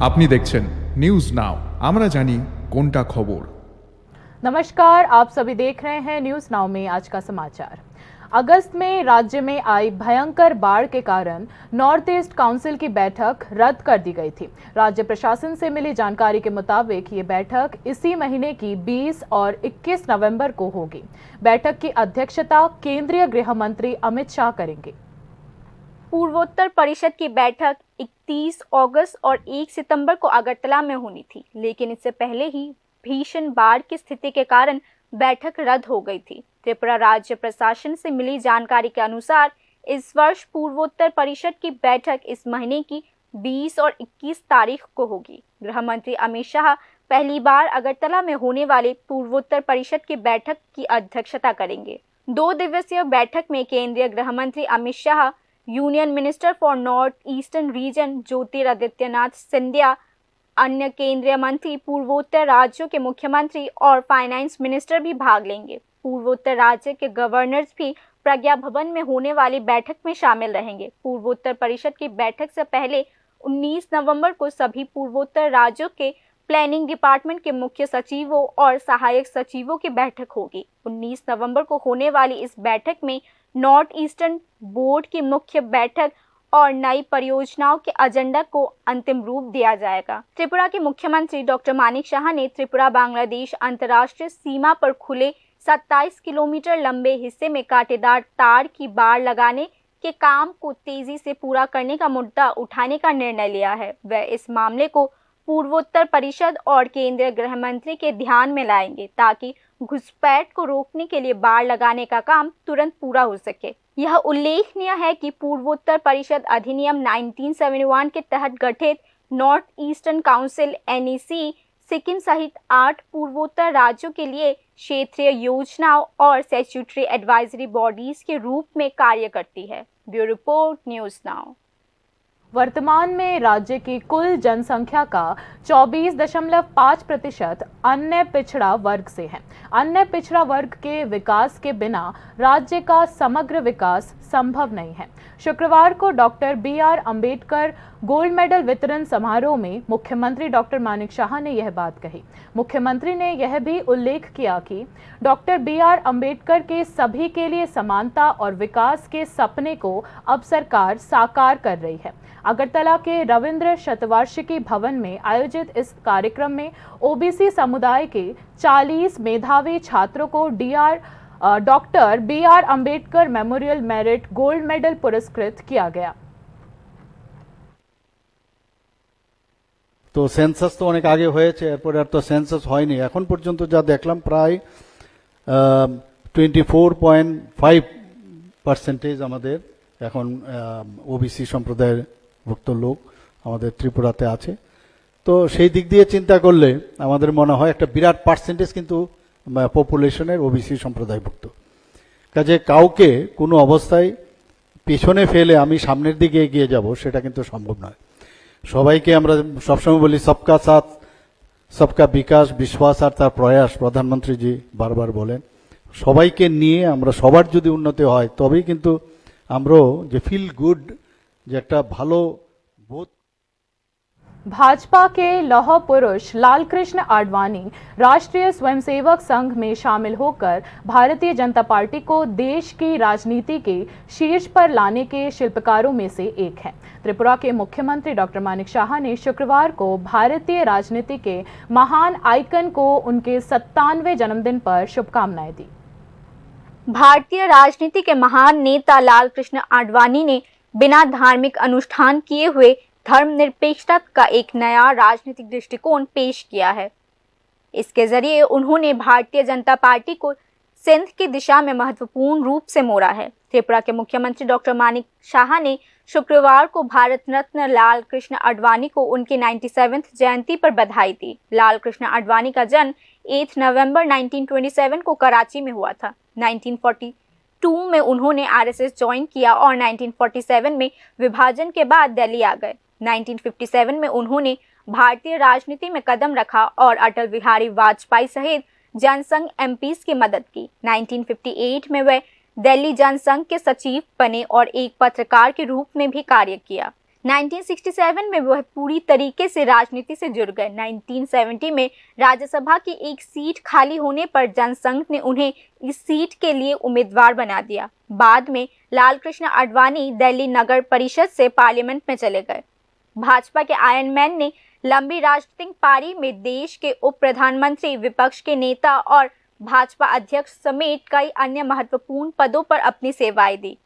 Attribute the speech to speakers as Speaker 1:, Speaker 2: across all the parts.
Speaker 1: আপনি দেখছেন news now, আমরা জানি কোনটা খবর।
Speaker 2: नमस्कार, आप सभी देख रहे हैं न्यूज नाउ में आज का समाचार। अगस्त में राज्य में आई भयंकर बाढ़ के कारण नॉर्थ ईस्ट काउंसिल की बैठक रद्द कर दी गई थी। राज्य प्रशासन से मिली जानकारी के मुताबिक ये बैठक इसी महीने की 20 और 21 नवंबर को होगी। बैठक की अध्यक्षता केंद्रीय गृह मंत्री अमित शाह करेंगे।
Speaker 3: पूर्वोत्तर परिषद की बैठक 31 अगस्त और 1 सितंबर को अगरतला में होनी थी, लेकिन इससे पहले ही भीषण बाढ़ की स्थिति के कारण बैठक रद्द हो गई थी। त्रिपुरा राज्य प्रशासन से मिली जानकारी के अनुसार इस वर्ष पूर्वोत्तर परिषद की बैठक इस महीने की 20 और 21 तारीख को होगी। गृह मंत्री अमित शाह पहली बार अगरतला में होने वाले पूर्वोत्तर परिषद की बैठक की अध्यक्षता करेंगे। 2 दिवसीय बैठक में केंद्रीय गृह मंत्री Amit Shah, union minister for north eastern region Jyotiradityanath Scindia, अन्य केंद्रीय मंत्री, पूर्वोत्तर राज्यों के मुख्यमंत्री और फाइनेंस मिनिस्टर भी भाग लेंगे। पूर्वोत्तर राज्य के गवर्नर्स भी प्रज्ञा भवन में होने वाली बैठक में शामिल रहेंगे। पूर्वोत्तर परिषद की बैठक से पहले 19 नवंबर को सभी पूर्वोत्तर राज्यों के प्लानिंग डिपार्टमेंट के मुख्य सचिवों और सहायक सचिवों की बैठक होगी। 19 नवंबर को होने वाली इस बैठक में नॉर्थ ईस्टर्न बोर्ड की मुख्य बैठक और नई परियोजनाओं के एजेंडा को अंतिम रूप दिया जाएगा। त्रिपुरा के मुख्यमंत्री डॉक्टर मानिक शाह ने त्रिपुरा बांग्लादेश अंतर्राष्ट्रीय सीमा पर खुले 27 किलोमीटर लंबे हिस्से में कांटेदार तार की बाड़ लगाने के काम को तेजी से पूरा करने का मुद्दा उठाने का निर्णय लिया है। वह इस मामले को पूर्वोत्तर परिषद और केंद्रीय गृह मंत्री के ध्यान में लाएंगे ताकि घुसपैठ को रोकने के लिए बाड़ लगाने का काम तुरंत पूरा हो सके। यह उल्लेखनीय है कि पूर्वोत्तर परिषद अधिनियम 1971 के तहत गठित north eastern council NEC Sikkim सहित 8 पूर्वोत्तर राज्यों के लिए क्षेत्रीय योजनाओं और स्टैट्यूटरी एडवाइजरी बॉडीज के रूप में कार्य करती है। Bureau report, news now.
Speaker 2: वर्तमान में राज्य की कुल जनसंख्या का 24.5% अन्य पिछड़ा वर्ग से है। अन्य पिछड़ा वर्ग के विकास के बिना राज्य का समग्र विकास संभव नहीं है। शुक्रवार को doctor BR Ambedkar gold medal वितरण समारोह में मुख्यमंत्री डॉक्टर मानिक शाह ने यह बात कही। मुख्यमंत्री ने यह भी उल्लेख किया कि डॉक्टर BR अंबेडकर के सभी के लिए समानता और विकास के सपने को अब सरकार साकार कर रही है। अगरतला के रविंद्र शतवार्षिकी भवन में आयोजित इस कार्यक्रम में OBC समुदाय के 40 मेधावी छात्रों को doctor BR Ambedkar memorial merit gold medal पुरस्कृत किया गया।
Speaker 4: তো সেন্সাস তো অনেক আগে হয়েছে, এরপর আর তো সেন্সাস হয়নি। এখন পর্যন্ত যা দেখলাম প্রায় 24.5% আমাদের এখন OBC সম্প্রদায়ের ভুক্ত লোক আমাদের ত্রিপুরাতে আছে। তো সেই দিক দিয়ে চিন্তা করলে আমাদের মনে হয় একটা বিরাট পার্সেন্টেজ কিন্তু পপুলেশনের OBC সম্প্রদায়ভুক্ত। কাজে কাউকে কোনো অবস্থায় পিছনে ফেলে আমি সামনের দিকে এগিয়ে যাব সেটা কিন্তু সম্ভব নয়। সবাইকে আমরা সবসময় বলি সবকা সাথ সবকা বিকাশ, বিশ্বাস আর তার প্রয়াস, প্রধানমন্ত্রীজি বারবার বলেন। সবাইকে নিয়ে আমরা সবার যদি উন্নতি হয় তবেই কিন্তু আমরাও যে ফিল গুড যে একটা ভালো বোধ।
Speaker 2: भाजपा के लौह पुरुष लालकृष्ण आडवाणी राष्ट्रीय स्वयंसेवक संघ में शामिल होकर भारतीय जनता पार्टी को देश की राजनीति के शीर्ष पर लाने के शिल्पकारों में से एक है। त्रिपुरा के मुख्यमंत्री डॉक्टर मानिक शाह ने शुक्रवार को भारतीय राजनीति के महान आइकन को उनके 97वें जन्मदिन पर शुभकामनाएं दी।
Speaker 3: भारतीय राजनीति के महान नेता लालकृष्ण आडवाणी ने बिना धार्मिक अनुष्ठान किए हुए धर्मनिरपेक्षता का एक नया राजनीतिक दृष्टिकोण पेश किया है। इसके जरिए उन्होंने भारतीय जनता पार्टी को सिंध की दिशा में महत्वपूर्ण रूप से मोड़ा है। त्रिपुरा के मुख्यमंत्री डॉक्टर मानिक शाह ने शुक्रवार को भारत रत्न लालकृष्ण आडवाणी को उनकी 97वीं जयंती पर बधाई दी। लालकृष्ण आडवाणी का जन्म 8 नवंबर 1927 को कराची में हुआ था। 1942 में उन्होंने RSS ज्वाइन किया और 1947 में विभाजन के बाद दिल्ली आ गए। 1957 में उन्होंने भारतीय राजनीति में कदम रखा और अटल बिहारी वाजपेयी सहित जनसंघ MPs की मदद की। 1958 में वे दिल्ली जनसंघ के सचिव बने और एक पत्रकार के रूप में भी कार्य किया। 1967 में वह पूरी तरीके से राजनीति से जुड़ गए। 1970 में राज्यसभा की एक सीट खाली होने पर जनसंघ ने उन्हें इस सीट के लिए उम्मीदवार बना दिया। बाद में लाल कृष्ण आडवाणी दिल्ली नगर परिषद से पार्लियामेंट में चले गए। भाजपा के आयरन मैन ने लंबी राजनीतिक पारी में देश के उप प्रधानमंत्री, विपक्ष के नेता और भाजपा अध्यक्ष समेत कई अन्य महत्वपूर्ण पदों पर अपनी सेवाएं दी।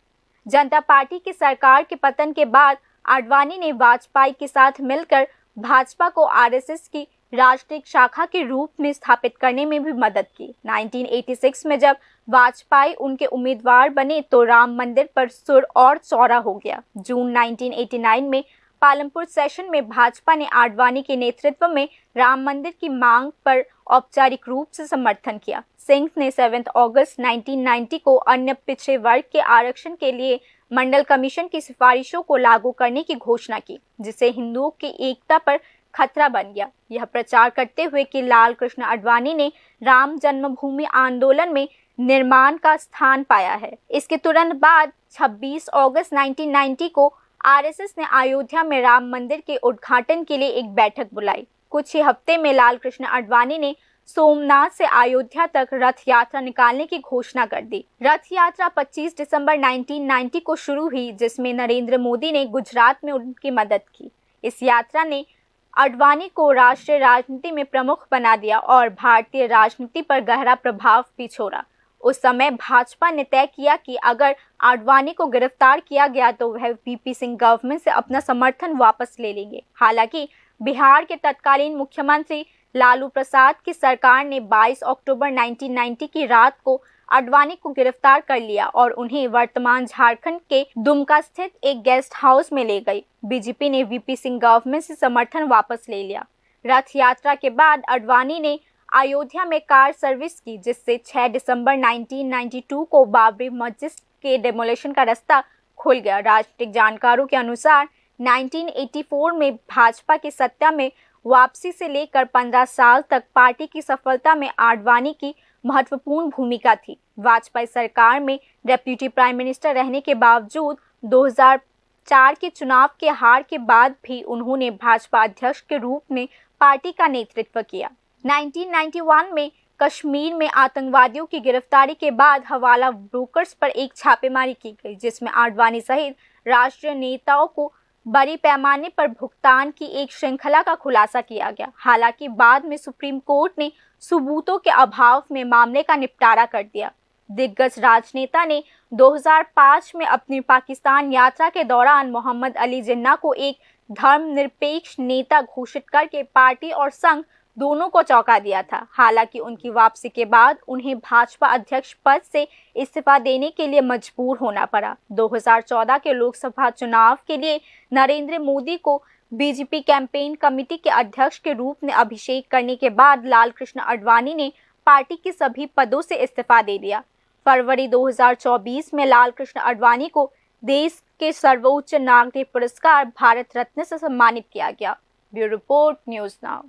Speaker 3: जनता पार्टी की सरकार के पतन के बाद आडवाणी ने वाजपेयी के साथ मिलकर भाजपा को आरएसएस की राजनीतिक शाखा के रूप में स्थापित करने में भी मदद की। 1986 में जब वाजपेयी उनके उम्मीदवार बने तो राम मंदिर पर सुर और चौड़ा हो गया। जून 1989 में पालमपुर सेशन में भाजपा ने आडवाणी के नेतृत्व में राम मंदिर की मांग पर औपचारिक रूप से समर्थन किया। सिंह ने 7 अगस्त 1990 को अन्य पिछड़े वर्ग के आरक्षण के लिए मंडल कमीशन की सिफारिशों को लागू करने की घोषणा की, जिससे हिंदुओं की एकता पर खतरा बन गया। यह प्रचार करते हुए कि लाल कृष्ण आडवाणी ने राम जन्मभूमि आंदोलन में निर्माण का स्थान पाया है। इसके तुरंत बाद 26 अगस्त 1990 को आरएसएस ने अयोध्या में राम मंदिर के उद्घाटन के लिए एक बैठक बुलाई। कुछ ही हफ्ते में लाल कृष्ण आडवाणी ने सोमनाथ से अयोध्या तक रथ यात्रा निकालने की घोषणा कर दी। रथ यात्रा 25 दिसंबर 1990 को शुरू हुई, जिसमें नरेंद्र मोदी ने गुजरात में उनकी मदद की। इस यात्रा ने आडवाणी को राष्ट्रीय राजनीति में प्रमुख बना दिया और भारतीय राजनीति पर गहरा प्रभाव भी छोड़ा। उस समय भाजपा ने तय किया कि अगर आडवाणी को गिरफ्तार किया गया तो वह वीपी सिंह गवर्नमेंट से अपना समर्थन वापस ले लेंगे। हालांकि बिहार के तत्कालीन मुख्यमंत्री लालू प्रसाद की सरकार ने 22 अक्टूबर 1990 की रात को आडवाणी को गिरफ्तार कर लिया और उन्हें वर्तमान झारखंड के दुमका स्थित एक गेस्ट हाउस में ले गई। बीजेपी ने वीपी सिंह गवर्नमेंट से समर्थन वापस ले लिया। रथ यात्रा के बाद आडवाणी ने अयोध्या में कार सर्विस की, जिससे 6 दिसंबर 1992 को बाबरी मस्जिद के डेमोलिशन का रास्ता खुल गया। राजनीतिक जानकारों के अनुसार 1984 में भाजपा की सत्ता में वापसी से लेकर 15 साल तक पार्टी की सफलता में आडवाणी की महत्वपूर्ण भूमिका थी। वाजपेयी सरकार में डेप्यूटी प्राइम मिनिस्टर रहने के बावजूद 2004 के चुनाव के हार के बाद भी उन्होंने भाजपा अध्यक्ष के रूप में पार्टी का नेतृत्व किया। 1991 में कश्मीर में आतंकवादियों की गिरफ्तारी के बाद हवाला ब्रोकर्स पर एक छापेमारी की गई, जिसमें आडवाणी सहित राष्ट्रीय नेताओं को बड़ी पैमाने पर भुगतान की एक श्रृंखला का खुलासा किया गया। हालांकि बाद में सुप्रीम कोर्ट ने सबूतों के अभाव में मामले का निपटारा कर दिया। दिग्गज राजनेता ने 2005 में अपनी पाकिस्तान यात्रा के दौरान मोहम्मद अली जिन्ना को एक धर्मनिरपेक्ष नेता घोषित करके पार्टी और संघ दोनों को चौंका दिया था। हालांकि उनकी वापसी के बाद उन्हें भाजपा अध्यक्ष पद से इस्तीफा देने के लिए मजबूर होना पड़ा। 2014 के लोकसभा चुनाव के लिए नरेंद्र मोदी को बीजेपी कैंपेन कमेटी के अध्यक्ष के रूप में अभिषेक करने के बाद लाल कृष्ण आडवाणी ने पार्टी के सभी पदों से इस्तीफा दे दिया। फरवरी 2024 में लाल कृष्ण आडवाणी को देश के सर्वोच्च नागरिक पुरस्कार भारत रत्न से सम्मानित किया गया। Bureau report, news now.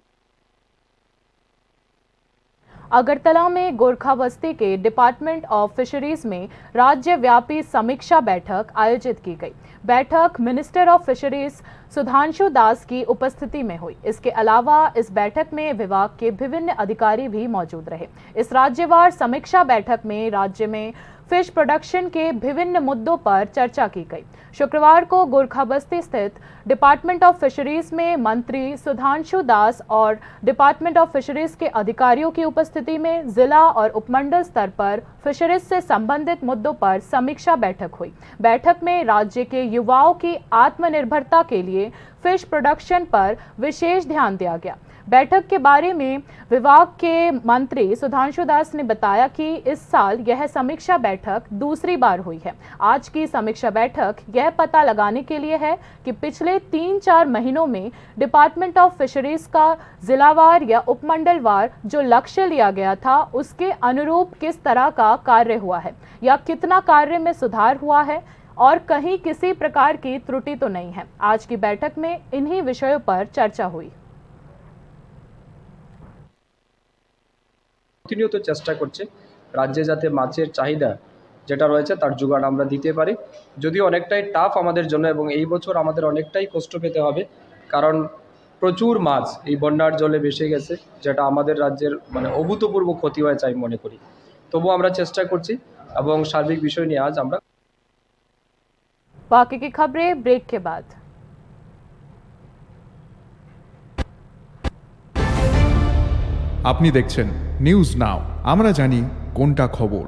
Speaker 2: Agartala में गोरखा बस्ती के डिपार्टमेंट ऑफ फिशरीज में राज्यव्यापी समीक्षा बैठक आयोजित की गई। बैठक मिनिस्टर ऑफ फिशरीज सुधांशु दास की उपस्थिति में हुई। इसके अलावा इस बैठक में विभाग के विभिन्न अधिकारी भी मौजूद रहे। इस राज्यवार समीक्षा बैठक में राज्य में फिश प्रोडक्शन के विभिन्न मुद्दों पर चर्चा की गई। शुक्रवार को गोरखा बस्ती स्थित डिपार्टमेंट ऑफ फिशरीज में मंत्री सुधांशु दास और डिपार्टमेंट ऑफ फिशरीज के अधिकारियों की उपस्थिति में जिला और उपमंडल स्तर पर फिशरीज से संबंधित मुद्दों पर समीक्षा बैठक हुई। बैठक में राज्य के युवाओं की आत्मनिर्भरता के लिए फिश प्रोडक्शन पर विशेष ध्यान दिया गया। बैठक के बारे में विभाग के मंत्री सुधांशु दास ने बताया कि इस साल यह समीक्षा बैठक दूसरी बार हुई है। आज की समीक्षा बैठक यह पता लगाने के लिए है कि पिछले 3-4 महीनों में डिपार्टमेंट ऑफ फिशरीज का जिलावार या उपमंडलवार जो लक्ष्य लिया गया था उसके अनुरूप किस तरह का कार्य हुआ है या कितना कार्य में सुधार हुआ है और कहीं किसी प्रकार की त्रुटि तो नहीं है। आज की बैठक में इन्हीं विषयों पर चर्चा हुई।
Speaker 5: প্রতিনিয়ত চেষ্টা করছে রাজ্যে যাতে মাছের চাহিদা যেটা রয়েছে তার জোগাড় আমরা দিতে পারি। যদিও অনেকটাই টাফ আমাদের জন্য এবং এই বছর আমাদের অনেকটাই কষ্ট পেতে হবে, কারণ প্রচুর মাছ এই বন্যার জলে ভেসে গেছে, যেটা আমাদের রাজ্যের মানে অভূতপূর্ব ক্ষতি হয়েছে আমি মনে করি। তবুও আমরা চেষ্টা করছি এবং সার্বিক বিষয় নিয়ে আজ আমরা
Speaker 2: बाकी की खबरें ब्रेक के बाद।
Speaker 1: আপনি দেখছেন নিউজ নাও, আমরা জানি কোনটা খবর।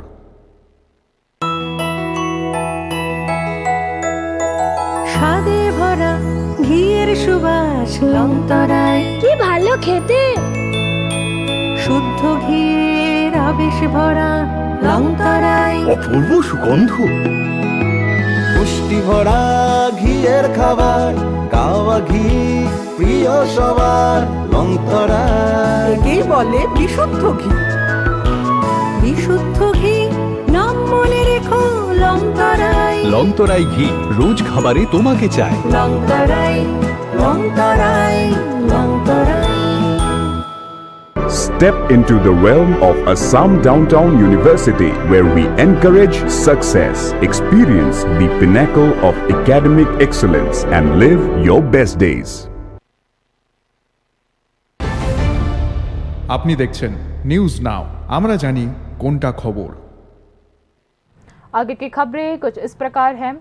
Speaker 6: স্বাদে ভরা ঘিয়ের সুবাস লংতরায়,
Speaker 7: কি ভালো খেতে।
Speaker 6: শুদ্ধ ঘিয়ের আবেশ ভরা লংতরায়,
Speaker 8: অপূর্ব সুগন্ধ, পুষ্টি ভরা ঘিয়ের খাবার, কাওয়া ঘি প্রিয় সবার লংতরায়।
Speaker 6: একেই বলে বিশুদ্ধ ঘি। বিশুদ্ধ ঘি নাম মনে রেখো লংতরায়।
Speaker 8: লংতরাই ঘি রোজ খাবারে তোমাকে চাই।
Speaker 6: Longtharai Longtharai Longtharai.
Speaker 9: Step into the realm of Assam Downtown University, where we encourage success, experience the pinnacle of academic excellence, and live your best days.
Speaker 1: আপনি দেখছেন নিউজ নাও, আমরা জানি কোনটা খবর।
Speaker 2: आगे की खबरें कुछ इस प्रकार हैं।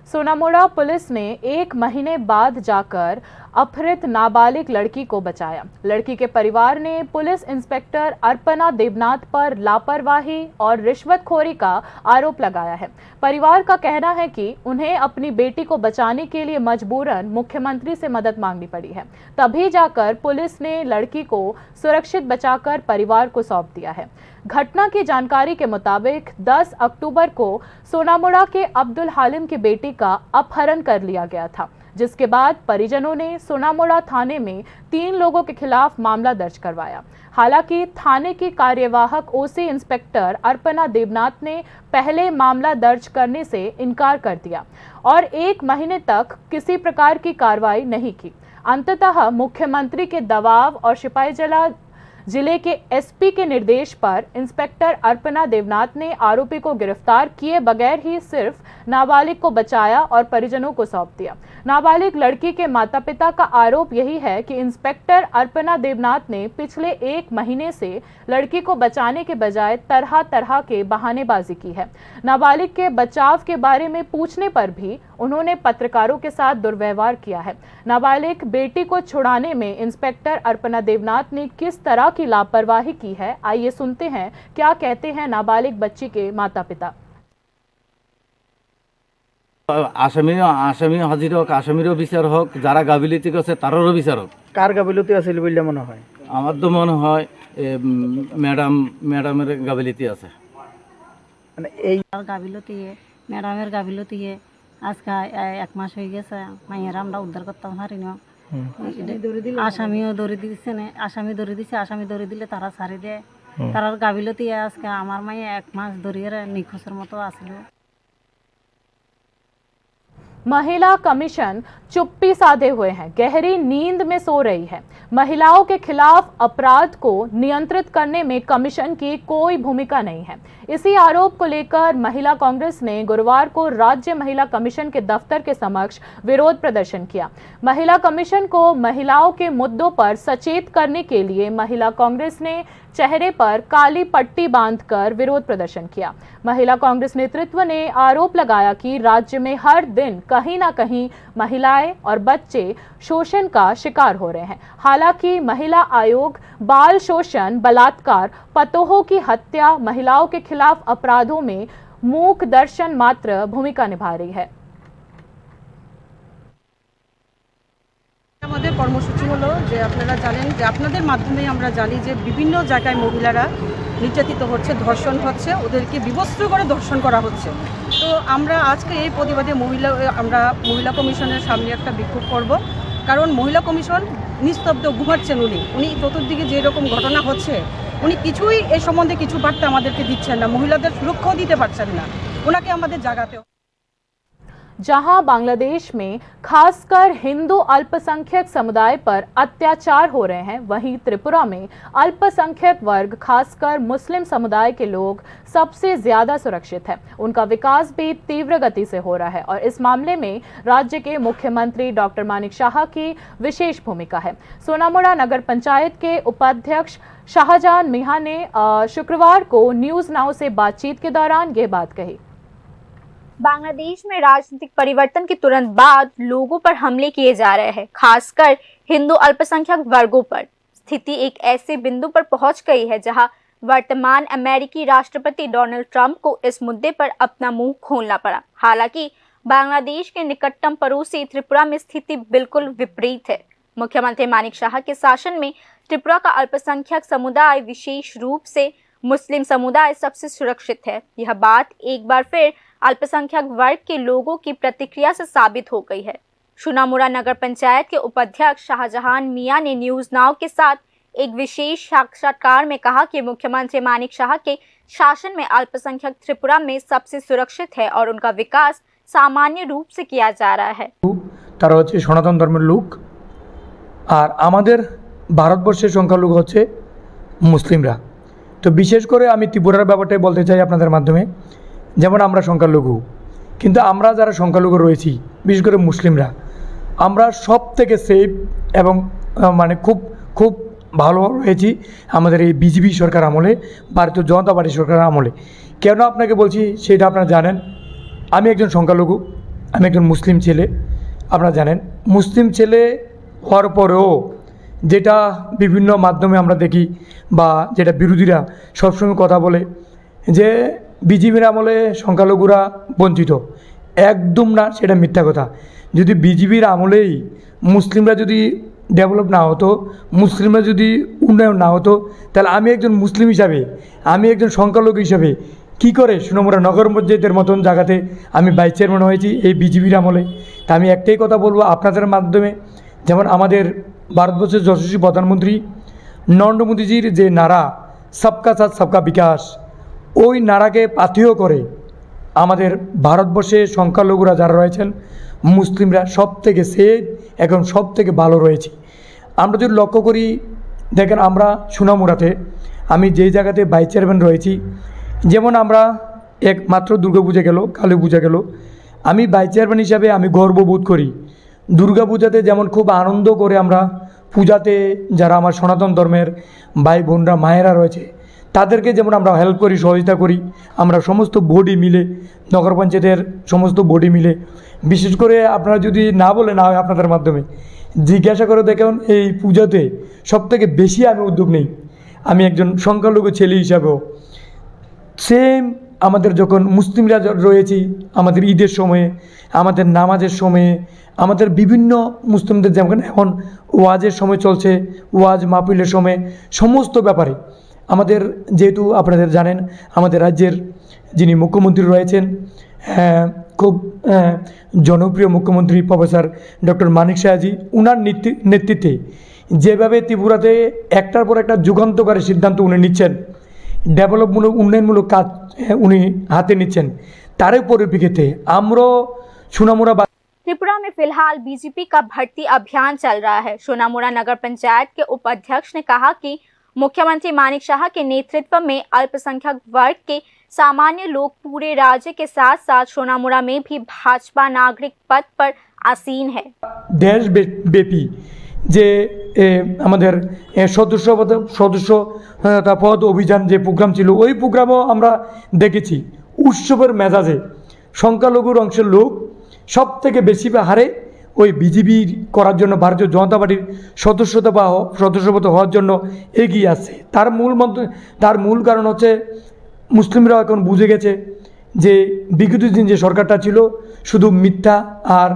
Speaker 2: सोनामुड़ा पुलिस ने 1 महीने बाद जाकर अपहृत नाबालिग लड़की को बचाया। लड़की के परिवार ने पुलिस इंस्पेक्टर अर्पणा देवनाथ पर लापरवाही और रिश्वतखोरी का आरोप लगाया है। परिवार का कहना है कि उन्हें अपनी बेटी को बचाने के लिए मजबूरन मुख्यमंत्री से मदद मांगनी पड़ी है, तभी जाकर पुलिस ने लड़की को सुरक्षित बचाकर परिवार को सौंप दिया है। घटना की जानकारी के मुताबिक 10 अक्टूबर को सोनामुड़ा के अब्दुल हालिम की बेटी का अपहरण कर लिया गया था, जिसके बाद परिजनों ने सोनामुड़ा थाने में 3 लोगों के खिलाफ मामला दर्ज करवाया। हालांकि थाने की कार्यवाहक ओसी इंस्पेक्टर अर्पणा देवनाथ ने पहले मामला दर्ज करने से इनकार कर दिया और 1 महीने तक किसी प्रकार की कार्रवाई नहीं की। अंततः मुख्यमंत्री के दबाव और सिपाहीजला जिले के एसपी के निर्देश पर इंस्पेक्टर अर्पणा देवनाथ ने आरोपी को गिरफ्तार किए बगैर ही सिर्फ नाबालिग को बचाया और परिजनों को सौंप दिया। नाबालिग लड़की के माता पिता का आरोप यही है कि इंस्पेक्टर अर्पणा देवनाथ ने पिछले 1 महीने से लड़की को बचाने के बजाय तरह तरह के बहानेबाजी की है। नाबालिग के बचाव के बारे में पूछने पर भी उन्होंने पत्रकारों के साथ दुर्व्यवहार किया है। नाबालिग बेटी को छुड़ाने में इंस्पेक्टर अर्पणा देवनाथ ने किस तरह की लापरवाही की है, आइए सुनते हैं क्या कहते हैं नाबालिग बच्ची के माता पिता।
Speaker 10: আসামি হাজির হোক, আসামিরও বিচার হোক, যারা গাফিলতি করছে তারও বিচার হোক।
Speaker 11: কার গাফিলতি আছিল বলে মনে হয়?
Speaker 10: আমার তো মনে হয় ম্যাডামের গাফিলতি আছে।
Speaker 11: মানে এই
Speaker 7: গাফিলতি ম্যাডামের গাফিলতি আজকে 1 মাস হয়ে গেছে, মাইয়ের আমরা উদ্ধার করতে পারি না। আসামিও দৌড়ে দিচ্ছে না, আসামি দৌড়ে দিচ্ছে, আসামি দৌড়ে দিলে তারা ছাড়ি দেয়। তারার গাফিলতি আজকে আমার মাইয়ে 1 মাস ধরিয়ে নিখোঁজের মতো আসছিল।
Speaker 2: महिला कमीशन चुप्पी साधे हुए हैं, गहरी नींद में सो रही है। महिलाओं के खिलाफ अपराध को नियंत्रित करने में कमीशन की कोई भूमिका नहीं है। इसी आरोप को लेकर महिला कांग्रेस ने गुरुवार को राज्य महिला कमीशन के दफ्तर के समक्ष विरोध प्रदर्शन किया। महिला कमीशन को महिलाओं के मुद्दों पर सचेत करने के लिए महिला कांग्रेस ने चेहरे पर काली पट्टी बांधकर विरोध प्रदर्शन किया। महिला कांग्रेस नेतृत्व ने आरोप लगाया कि राज्य में हर दिन कहीं ना कहीं महिलाएं और बच्चे शोषण का शिकार हो रहे हैं। हालांकि महिला आयोग बाल शोषण, बलात्कार, पतोहों की हत्या, महिलाओं के खिलाफ अपराधों में मूक दर्शन मात्र भूमिका निभा रही है।
Speaker 12: আমাদের কর্মসূচি হলো যে আপনারা জানেন যে আপনাদের মাধ্যমে আমরা জানি যে বিভিন্ন জায়গায় মহিলারা নির্যাতিত হচ্ছে, ধর্ষণ হচ্ছে, ওদেরকে বিবস্ত্র করে ধর্ষণ করা হচ্ছে। তো আমরা আজকে এই প্রতিবাদে আমরা মহিলা কমিশনের সামনে একটা বিক্ষোভ করব, কারণ মহিলা কমিশন নিস্তব্ধ ঘুমাচ্ছেন। উনি চতুর্দিকে যেরকম ঘটনা হচ্ছে উনি কিছুই এই সম্বন্ধে কিছু বার্তা আমাদেরকে দিচ্ছেন না, মহিলাদের সুরক্ষাও দিতে পারছেন না, ওনাকে আমাদের জাগাতে।
Speaker 2: जहां बांग्लादेश में खासकर हिंदू अल्पसंख्यक समुदाय पर अत्याचार हो रहे हैं, वहीं त्रिपुरा में अल्पसंख्यक वर्ग खासकर मुस्लिम समुदाय के लोग सबसे ज्यादा सुरक्षित है। उनका विकास भी तीव्र गति से हो रहा है और इस मामले में राज्य के मुख्यमंत्री डॉक्टर मानिक शाह की विशेष भूमिका है। सोनामुड़ा नगर पंचायत के उपाध्यक्ष शाहजहान मिया ने शुक्रवार को न्यूज नाउ से बातचीत के दौरान ये बात कही।
Speaker 3: बांग्लादेश में राजनीतिक परिवर्तन के तुरंत बाद लोगों पर हमले किए जा रहे हैं, खासकर हिंदू अल्पसंख्यक वर्गों पर। स्थिति एक ऐसे बिंदु पर पहुंच गई है जहां वर्तमान अमेरिकी राष्ट्रपति डोनाल्ड ट्रंप को इस मुद्दे पर अपना मुंह खोलना पड़ा। हालांकि बांग्लादेश के निकटतम पड़ोसी त्रिपुरा में स्थिति बिल्कुल विपरीत है। मुख्यमंत्री मानिक शाह के शासन में त्रिपुरा का अल्पसंख्यक समुदाय, विशेष रूप से मुस्लिम समुदाय, सबसे सुरक्षित है। यह बात एक बार फिर अल्पसंख्यक वर्ग के लोगों की प्रतिक्रिया से साबित हो गई है। सोनामुड़ा नगर पंचायत के उपाध्यक्ष शाहजहान मिया ने न्यूज नाउ के साथ एक विशेष साक्षात्कार में कहा कि मुख्यमंत्री मानिक शाह के शासन में अल्पसंख्यक त्रिपुरा में सबसे सुरक्षित है और उनका विकास सामान्य रूप से किया जा रहा है।
Speaker 11: তারা হচ্ছে সনাতন ধর্মের লোক, আর আমাদের ভারতবর্ষের সংখ্যালঘু হচ্ছে মুসলিমরা। তো বিশেষ করে আমি ত্রিপুরার ব্যাপারটাই বলতে চাই আপনাদের মাধ্যমে। যেমন আমরা সংখ্যালঘু, কিন্তু আমরা যারা সংখ্যালঘু রয়েছি, বিশেষ করে মুসলিমরা, আমরা সব থেকে সেফ এবং মানে খুব খুব ভালো রয়েছি আমাদের এই বিজেপি সরকার আমলে, ভারতীয় জনতা পার্টি সরকার আমলে। কেন আপনাকে বলছি সেটা আপনারা জানেন। আমি একজন সংখ্যালঘু, আমি একজন মুসলিম ছেলে। আপনারা জানেন মুসলিম ছেলে হওয়ার পরেও যেটা বিভিন্ন মাধ্যমে আমরা দেখি বা যেটা বিরোধীরা সবসময় কথা বলে যে বিজেপির আমলে সংখ্যালঘুরা বঞ্চিত, একদম না, সেটা মিথ্যা কথা। যদি বিজেপির আমলেই মুসলিমরা যদি ডেভেলপ না হতো, মুসলিমরা যদি উন্নয়ন না হতো, তাহলে আমি একজন মুসলিম হিসাবে, আমি একজন সংখ্যালঘু হিসাবে কী করে সোনামুড়া নগর পঞ্চায়েতের মতন জায়গাতে আমি ভাইস চেয়ারম্যান হয়েছি এই বিজেপির আমলে। তা আমি একটাই কথা বলবো আপনাদের মাধ্যমে, যেমন আমাদের ভারতবর্ষের যশস্বী প্রধানমন্ত্রী নরেন্দ্র মোদীজির যে নারা সবকা সাথ সবকা বিকাশ, ওই নারাকে পাথেয় করে আমাদের ভারতবর্ষে সংখ্যালঘুরা যারা রয়েছেন, মুসলিমরা সব থেকে সেফ, এখন সব থেকে ভালো রয়েছে। আমরা যদি লক্ষ্য করি, দেখেন আমরা সোনামুড়াতে আমি যেই জায়গাতে ভাইস চেয়ারম্যান রয়েছি, যেমন আমরা একমাত্র দুর্গাপূজা গেল, কালী পূজা গেল, আমি ভাইস চেয়ারম্যান হিসাবে আমি গর্ববোধ করি। দুর্গাপূজাতে যেমন খুব আনন্দ করে আমরা পূজাতে যারা আমার সনাতন ধর্মের ভাই বোনরা মায়েরা রয়েছে তাদেরকে যেমন আমরা হেল্প করি, সহযোগিতা করি, আমরা সমস্ত বডি মিলে, নগর পঞ্চায়েতের সমস্ত বডি মিলে, বিশেষ করে আপনারা যদি না বলে না হয় আপনাদের মাধ্যমে জিজ্ঞাসা করে দেখুন, এই পূজাতে সবথেকে বেশি আমি উদ্যোগ নেই। আমি একজন সংখ্যালঘু ছেলে হিসাবেও সেম আমাদের যখন মুসলিমরা রয়েছি, আমাদের ঈদের সময়ে, আমাদের নামাজের সময়ে, আমাদের বিভিন্ন মুসলিমদের যেমন এখন ওয়াজের সময় চলছে, ওয়াজ মাহফিলের সময়, সমস্ত ব্যাপারে আমাদের যেহেতু আপনাদের জানেন আমাদের রাজ্যের যিনি মুখ্যমন্ত্রী রয়েছেন, খুব জনপ্রিয় মুখ্যমন্ত্রী প্রফেসর ডক্টর মানিক শাহজি, উনার নেতৃত্বে যেভাবে ত্রিপুরাতে একটার পর একটা যুগান্তকারী সিদ্ধান্ত উনি নিচ্ছেন, ডেভেলপমূলক উন্নয়নমূলক কাজ উনি হাতে নিচ্ছেন, তারই পরিপ্রেক্ষিতে আমরা সোনামুড়া।
Speaker 3: त्रिपुरा में फिलहाल बीजेपी का भर्ती अभियान चल रहा है। सोनामुड़ा नगर पंचायत के उपाध्यक्ष ने कहा कि मुख्यमंत्री मानिक शाह के नेतृत्व में अल्पसंख्यक वर्ग के सामान्य लोग पूरे राज्य के साथ साथ सोनामुड़ा में भी भाजपा नागरिक पद पर आसीन है।
Speaker 11: দেশব্যাপী যে আমাদের সদস্যতা পদ অভিযান যে প্রোগ্রাম ছিল, ওই প্রোগ্রামও আমরা দেখেছি উৎসবের মেজাজে সংখ্যালঘুর অংশের লোক সব থেকে বেশি হারে ওই বিজেপি করার জন্য, ভারতীয় জনতা পার্টির সদস্যপদ হওয়ার জন্য এগিয়ে আসছে। তার মূল কারণ হচ্ছে মুসলিমরাও এখন বুঝে গেছে যে বিগত দিন যে সরকারটা ছিল শুধু মিথ্যা আর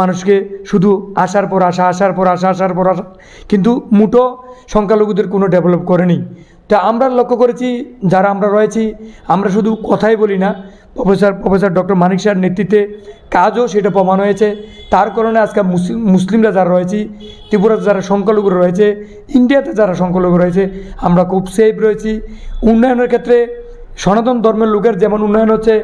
Speaker 11: মানুষকে শুধু আসার পর আসা, কিন্তু মুটো সংখ্যালঘুদের কোনো ডেভেলপ করেনি। তা আমরা লক্ষ্য করেছি যারা আমরা রয়েছি, আমরা শুধু কথাই বলি না, প্রফেসর ডক্টর মানিক শাহের নেতৃত্বে কাজও সেটা প্রমাণ হয়েছে। তার কারণে আজকে মুসলিমরা যারা রয়েছি, ত্রিপুরাতে যারা সংখ্যালঘু রয়েছে, ইন্ডিয়াতে যারা সংখ্যালঘু রয়েছে, আমরা খুব সেফ রয়েছি। উন্নয়নের ক্ষেত্রে সনাতন ধর্মের লোকের যেমন উন্নয়ন হচ্ছে,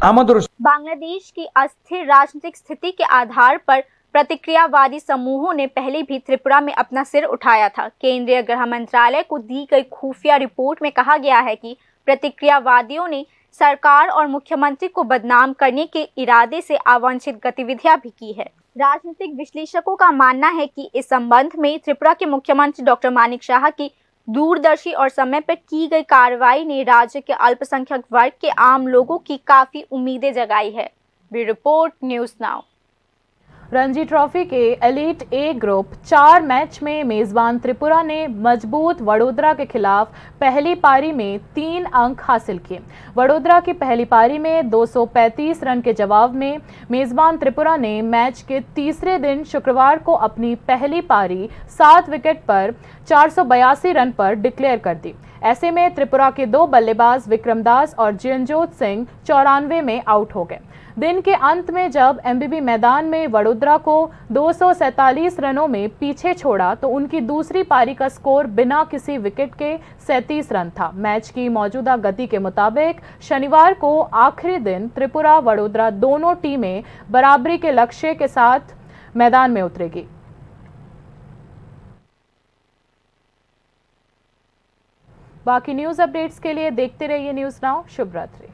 Speaker 11: আমাদেরও
Speaker 3: बांग्लादेश की अस्थिर राजनीतिक स्थिति के आधार पर प्रतिक्रियावादी समूहों ने पहले भी त्रिपुरा में अपना सिर उठाया था। केंद्रीय गृह मंत्रालय को दी गई खुफिया रिपोर्ट में कहा गया है कि प्रतिक्रियावादियों ने सरकार और मुख्यमंत्री को बदनाम करने के इरादे से अवांछित गतिविधियां भी की है। राजनीतिक विश्लेषकों का मानना है कि इस संबंध में त्रिपुरा के मुख्यमंत्री डॉक्टर मानिक शाह की दूरदर्शी और समय पर की गई कार्रवाई ने राज्य के अल्पसंख्यक वर्ग के आम लोगों की काफी उम्मीदें जगाई है। Bureau report, news now.
Speaker 2: Ranji trophy के एलीट ए ग्रुप 4 मैच में मेजबान त्रिपुरा ने मजबूत वडोदरा के खिलाफ पहली पारी में 3 अंक हासिल किए। वडोदरा की पहली पारी में 235 रन के जवाब में मेजबान त्रिपुरा ने मैच के तीसरे दिन शुक्रवार को अपनी पहली पारी 7 विकेट पर 482 रन पर डिक्लेयर कर दी। ऐसे में त्रिपुरा के 2 बल्लेबाज विक्रमदास और जियनजोत सिंह 94 में आउट हो गए। दिन के अंत में जब एमबीबी मैदान में वडोदरा को 247 रनों में पीछे छोड़ा तो उनकी दूसरी पारी का स्कोर बिना किसी विकेट के 37 रन था। मैच की मौजूदा गति के मुताबिक शनिवार को आखिरी दिन त्रिपुरा वडोदरा दोनों टीमें बराबरी के लक्ष्य के साथ मैदान में उतरेगी। बाकी न्यूज अपडेट्स के लिए देखते रहिए न्यूज़ नाउ। शुभ रात्रि।